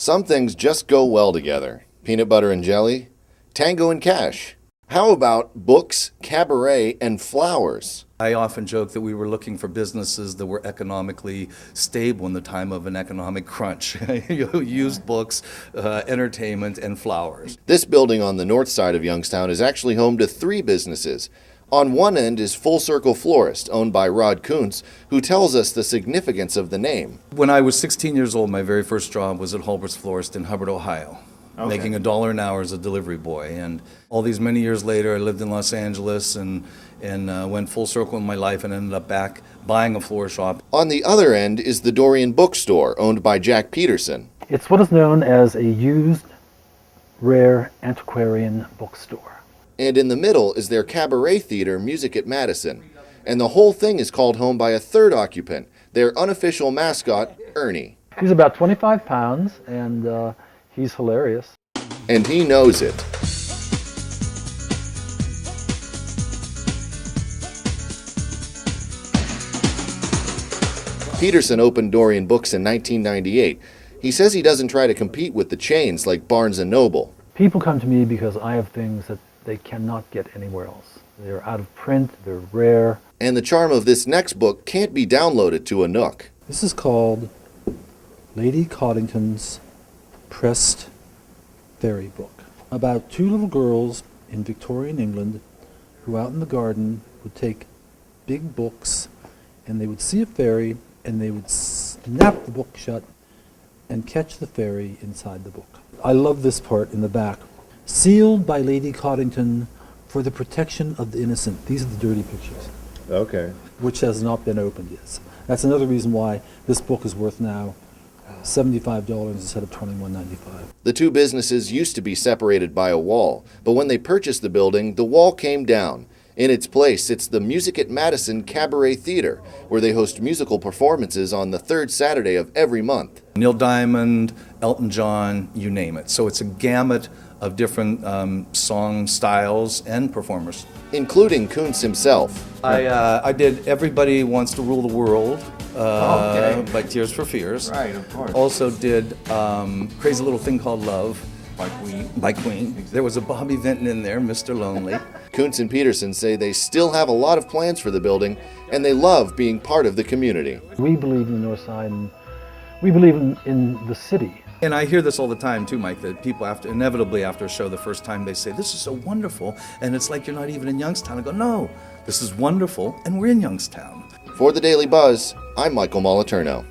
Some things just go well together. Peanut butter and jelly, tango and cash. How about books, cabaret, and flowers? I often joke that we were looking for businesses that were economically stable in the time of an economic crunch. Used books, entertainment, and flowers. This building on the north side of Youngstown is actually home to 3 businesses. On one end is Full Circle Florist, owned by Rod Kuntz, who tells us the significance of the name. When I was 16 years old, my very first job was at Hulbert's Florist in Hubbard, Ohio. Making $1 an hour as a delivery boy. And all these many years later, I lived in Los Angeles and went full circle in my life and ended up back buying a floor shop. On the other end is the Dorian bookstore, owned by Jack Peterson. It's what is known as a used, rare antiquarian bookstore. And in the middle is their cabaret theater, Music at Madison. And the whole thing is called home by a third occupant, their unofficial mascot, Ernie. He's about 25 pounds, and he's hilarious. And he knows it. Peterson opened Dorian Books in 1998. He says he doesn't try to compete with the chains like Barnes & Noble. People come to me because I have things that they cannot get anywhere else. They're out of print, they're rare. And the charm of this next book can't be downloaded to a Nook. This is called Lady Coddington's Pressed Fairy Book, about 2 little girls in Victorian England who out in the garden would take big books and they would see a fairy and they would snap the book shut and catch the fairy inside the book. I love this part in the back. Sealed by Lady Coddington for the protection of the innocent. These are the dirty pictures. Okay. Which has not been opened yet. That's another reason why this book is worth now $75 instead of $21.95. The 2 businesses used to be separated by a wall, but when they purchased the building, the wall came down. In its place, it's the Music at Madison Cabaret Theater, where they host musical performances on the 3rd Saturday of every month. Neil Diamond, Elton John, you name it. So it's a gamut of different song styles and performers. Including Kuntz himself. I did Everybody Wants to Rule the World by Tears for Fears. Right, of course. Also did Crazy Little Thing Called Love by Queen. There was a Bobby Vinton in there, Mr. Lonely. Kuntz and Peterson say they still have a lot of plans for the building, and they love being part of the community. We believe in the North Side, and we believe in the city. And I hear this all the time too, Mike, that people inevitably after a show the first time they say, this is so wonderful, and it's like you're not even in Youngstown. I go, no, this is wonderful, and we're in Youngstown. For the Daily Buzz, I'm Michael Moliterno.